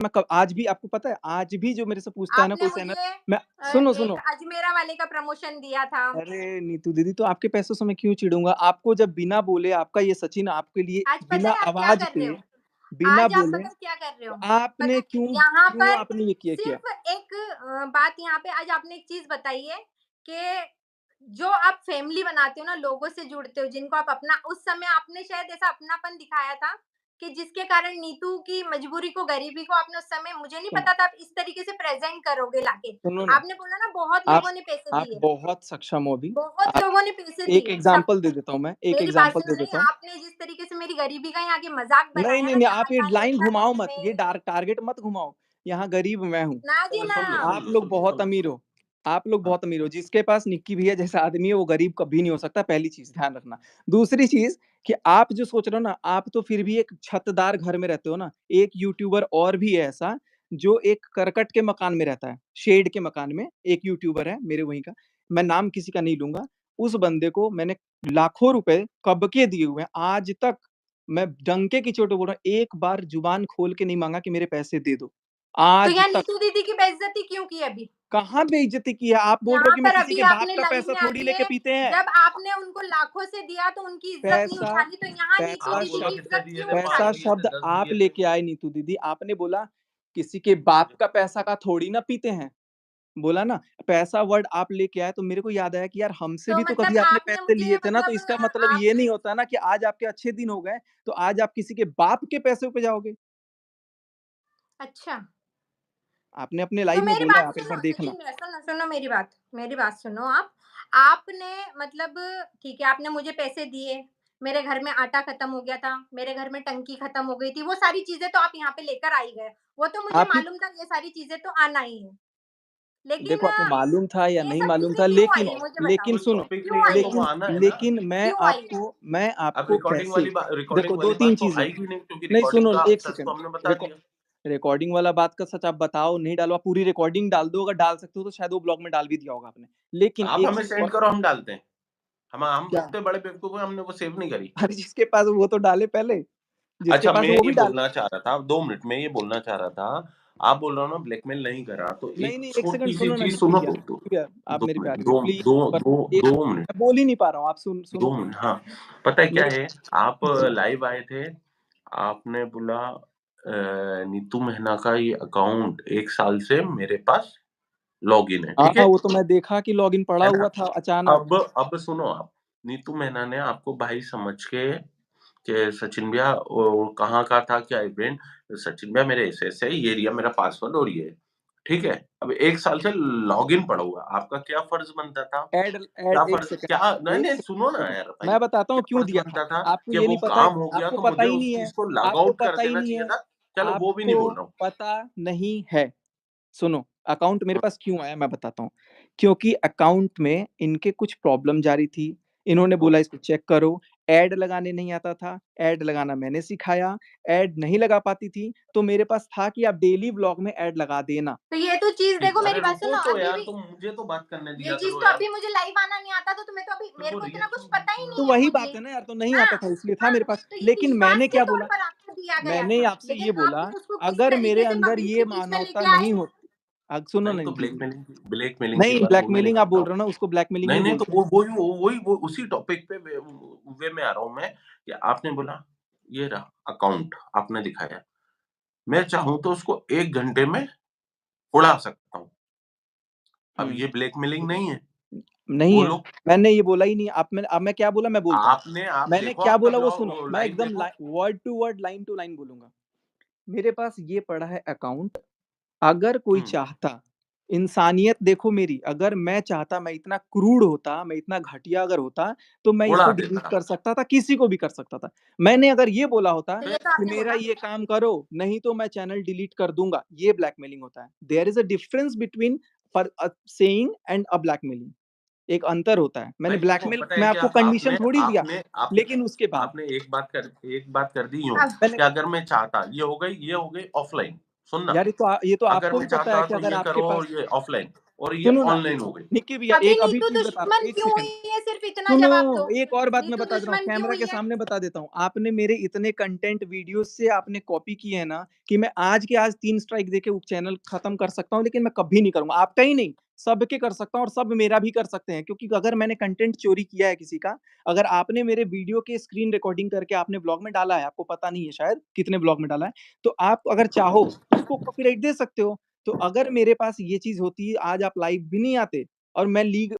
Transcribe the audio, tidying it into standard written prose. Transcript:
मैं कब आज भी आपको पता है, आज भी जो मेरे से पूछता है ना आपने कोई चैनल, मुझे मैं सुनो, एक सुनो। अजमेरा वाले का प्रमोशन दिया था। अरे नीतू दीदी, तो आपके पैसों से मैं क्यों चिढ़ूँगा? आपको जब बिना बोले आपका ये सचिन आपके लिए आज पता बिना है आप क्या आवाज़ कर रहे के, हो? बिना आज आप बोले, पता है क्या कर रहे तो हो? पता आपने है क्यों यहाँ क्यों पर आपने ये किया? सिर्फ़ एक बात यहाँ पे आज आपने एक चीज़ बताई है कि जो आप फैमिली बनाते हो ना, लोगों से जुड़ते हो, जिनको आप अपना उस समय आपने शायद ऐसा अपनापन दिखाया था कि जिसके कारण नीतू की मजबूरी को, गरीबी को आपने उस समय मुझे नहीं सुनो, पता था आप इस तरीके से प्रेज़ेंट करोगे लाके। सुनो ना, आपने बोला ना बहुत आप लोगों ने पैसे आप दिए, बहुत सक्षम हो अभी। बहुत आप लोगों ने पैसे एक दिए, सब एग्ज़ाम्पल दे देता हूँ मैं, एक मेरी बात एग्ज़ाम्पल सुनो दे नहीं, देता हूँ। आपने जिस तरीके से मेरी गरीबी का यहाँ के मज़ाक नहीं, बनाया नहीं, ना, नहीं, मैं आप आज ये यहाँ लाइन इतना घुमाओ मत, ये मैं टारगेट मत घुमाओ। यहाँ गरीब मैं हूँ। ना जी ना। आप लोग बहुत अमीर हो, आप लोग हाँ, बहुत अमीर हो। जिसके पास निक्की भैया जैसा आदमी है, वो गरीब कभी नहीं हो सकता, पहली चीज़ ध्यान रखना। दूसरी चीज़ कि आप जो सोच रहे हो ना, आप तो फिर भी एक छतदार घर में रहते हो ना। एक यूट्यूबर और भी है ऐसा, जो एक करकट के मकान में रहता है, शेड के मकान में। एक यूट्यूबर है मेरे वहीं का, मैं नाम किसी का नहीं लूँगा। उस बंदे को मैंने लाखों रुपए कब के दिए हुए हैं, आज तक मैं डंके की चोट पे बोल रहा हूँ, एक बार ज़ुबान खोल के नहीं माँगा कि मेरे पैसे दे दो, तो आज यहाँ तक। नीतू दीदी की बेइज़्ज़ती क्यों की अभी? कहाँ बेइज्जती की है? आप बोल रहे हो यहाँ कि मैं पर किसी अभी के बाप आपने का लाइव पैसा में थोड़ी लेके आके पीते हैं। जब आपने उनको लाखों से दिया तो उनकी इज़्ज़त नहीं पैसा उछाली, तो यहाँ नीतू पैसा आप दीदी बोलो की शब्द कितने इज़्ज़त दिए क्यों थे? 5 पैसा उछाली? दिए थे, शब्द 10 आप दिए थे? लेके आए नीतू दीदी। आपने बोला किसी के बाप का पैसा का थोड़ी ना पीते हैं। बोला ना, पैसा वर्ड आप लेके आए तो मेरे को याद आया कि यार हमसे तो भी तो मतलब कभी आपने आपने पैसे मुझे लिए थे ना, तो मतलब इसका मतलब आप ये नहीं होता ना कि आज आपके अच्छे दिन हो गए, तो आज आप किसी के बाप के पैसों पे जाओगे। अच्छा। आपने अपने तो लाइव में मेरी बोला है, बात आप एक सुनो, बार देखना। सचिन सुनो सुनो मेरी बात सुनो आप। आपने मतलब ठीक है, आपने मुझे पैसे दिए, मेरे घर में आटा खत्म हो गया था, मेरे घर में टंकी खत्म हो गई थी, वो सारी चीज़ें तो आप यहाँ पे लेकर आ ही गए। वो तो मुझे आप ही मालूम था ये सारी चीज़ें तो आना ही है। लेकिन देखो, आपको मालूम था या ये नहीं सब मालूम चीज़ें था, क्यों लेकिन आई है मुझे बताओ? लेकिन कोई सुनो, टॉपिक क्यों नहीं है आई तो वो है? आना है ना। लेकिन क्यों आई है? मैं अब आपको कैसे देखो रिकॉर्डिंग वाली 2-3 बात तो चीज़ें। आएगी नहीं, क्योंकि नहीं रिकॉर्डिंग सुनो, का 1 सच तो सेकंड। हमने बता रिकॉ दिया। रिकॉर्डिंग वाला बात का सच आप बताओ, नहीं डालो, आप पूरी रिकॉर्डिंग डाल दो, अगर डाल सकते हो तो शायद वो ब्लॉग में डाल भी दिया होगा आपने। लेकिन आप एक हमें चीज़ सेंड और। करो, हम डालते हैं। हम क्या? इतने बड़े बेवकूफ हैं, हमने वो सेव नहीं करी। अरे जिसके पास वो तो डाले पहले, जिसके अच्छा, पास मैं है वो ये भी डाले। बोलना चाह रहा था, 2 मिनट में ये बोलना चाह रहा था, आप बोल रहे हो ना ब्लैकमेल नहीं करा, तो नहीं, एक नहीं, 1 सेकंड छोटी-सी सुनो ना चीज़ निखिल सुनो भैया, तो निखिल भैया, आप 2 मेरे मिनट, प्यारे हो, 2 प्लीज़। 2 पर 2 एक 2 मिनट, मैं बोल ही नहीं पा रहा हूँ, आप 2 सुनो। मिनट, हाँ। पता है क्या मेरे है, आप लाइव आए थे, आपने बोला नीतू महना का ये अकाउंट 1 साल से मेरे पास लॉगिन है, ठीक हाँ, है? वो तो मैं देखा कि लॉगिन पड़ा है ना? हुआ था अचानक। अब सुनो आप, नीतू महना ने आपको भाई समझ के कि सचिन भैया वो कहाँ का था, क्या इवेंट, सचिन भैया मेरे ऐसे-ऐसे है, ये लिया मेरा पासवर्ड और ये है, ठीक है? अब 1 साल से लॉगिन पड़ा हुआ, आपका क्या फर्ज़ बनता था? ऐड क्या ऐड 1 फर्ज़ सेकंड, क्या नहीं, 1 नहीं, सेकंड, सुनो 1 ना सेकंड। यार भाई, मैं बताता हूँ क्या क्यों फर्ज़ दिया था। बनता था आपको कि ये वो नहीं पता है, काम हो गया आपको तो पता मुझे ही उस नहीं है, चीज़ को लॉग आपको आउट कर पता ही देना नहीं चाहिए है, था? चलो वो भी नहीं आपको बोल रहा हूँ। पता नहीं है। सुनो, अकाउंट मेरे हुँ, पास क्यों आया मैं बताता हूँ। क्योंकि अकाउंट में इनके कुछ प्रॉब्लम जा रही थी। इन्होंने हुँ। बोला इसको चेक करो, ऐड लगाने नहीं आता था, ऐड लगाना मैंने सिखाया, ऐड नहीं लगा पाती थी, तो मेरे पास था कि आप डेली व्लॉग में ऐड लगा देना। तो ये तो चीज़ ठीक, देखो मेरी अरे बात रुको सुनो तो अभी यार, भी तुम मुझे तो बात करने ये दिया चीज़ करो तो यार। अभी मुझे लाइव आना नहीं आता था, तो मैं तो अभी फिर मेरे वो को इतना कुछ रिएक्शन पता ही तो नहीं है वही मुझे। बात है ना यार, तो नहीं आता हाँ, था इसलिए था हाँ, मेरे पास। तो ये लेकिन विश्वास मैंने के क्या तौर बोला, पर आपको दिया गया मैंने था, आपसे लेकिन ये बोला, आपने उसको किस अगर मेरे तरीके से अंदर पब्लिक ये के बीच में मानवता लेके आए। नहीं होती। सुनो नहीं ना तो निखिल भैया। ब्लैकमेलिंग की नहीं, बात वो मैं नहीं ब्लैकमेलिंग आप करता बोल हूँ। रहे हो ना, उसको ब्लैकमेलिंग नहीं, नहीं नहीं तो बोलते। वही वो उसी टॉपिक पे वे में आ रहा हूँ मैं, कि आपने बोला ये रहा अकाउंट आपने दिखाया। मैं चाहूँ तो उसको 1 घंटे में उड़ा सकता हूँ। अब हुँ। ये ब्लैकमेलिंग नहीं है। नहीं है। बोलो, मैंने ये बोला ही नहीं। अब मैं क्या बोला मैं बोलता हूँ। आप मैंने देखो, क्या आपका बोला वो ब्लॉग सुनो, वो मैं लाइव एकदम देखो। Word to word, line to line बोलूँगा। मेरे पास ये पड़ा है अकाउंट, अगर कोई हुँ, चाहता, इंसानियत देखो मेरी, अगर मैं चाहता, मैं इतना क्रूड होता, मैं इतना घटिया अगर होता, तो मैं उड़ा इसको डिलीट देता। कर सकता था, किसी को भी कर सकता था। मैंने अगर ये बोला होता तो मैं ये तो कि आपने मेरा बोला। ये काम करो, नहीं तो मैं चैनल डिलीट कर दूँगा, ये ब्लैकमेलिंग होता है। There is a difference between saying and a blackmailing. एक अंतर होता है। मैंने भाई देखो, ब्लैकमेल पता है मैं क्या, आपको कंडीशन आपने थोड़ी दिया, आपने आप लेकिन उसके बाद आपने एक बात कर दी यूँ, अब मैंने कि अगर मैं चाहता, ये हो गई ऑफ़लाइन, सुनना। यार ये तो अगर आपको मैं भी पता है चाहता कि तो अगर ये आपके करो, पास ये ऑफ़लाइन। और ये सुनो ना, ऑनलाइन हो गई। निक्की भैया अभी एक अभी नीतू चीज़ बता रहा हूँ, दुश्मन 1 क्यों सेकंड। हुई है? सिर्फ इतना जवाब सुनो, दो। एक और बात मैं नीतू बता दे रहा हूँ, दुश्मन क्यों कैमरा हुई के है? सामने बता देता हूँ। आपने मेरे इतने कंटेंट वीडियोज़ से आपने कॉपी किए हैं ना, कि मैं आज के आज 3 स्ट्राइक देके वो चैनल खत्म कर सकता हूँ, लेकिन मैं कभी नहीं करूँगा। आपका ही नहीं, सबके कर सकता हूँ और सब मेरा भी कर सकते हैं, क्योंकि अगर मैंने कंटेंट चोरी किया है किसी का, अगर आपने मेरे वीडियो के स्क्रीन रिकॉर्डिंग करके आपने ब्लॉग में डाला है, आपको पता नहीं है शायद कितने ब्लॉग में डाला है, तो आप अगर चाहो उसको कॉपीराइट दे सकते हो। तो अगर मेरे पास ये चीज़ होती, आज आप लाइव भी नहीं आते और मैं लीग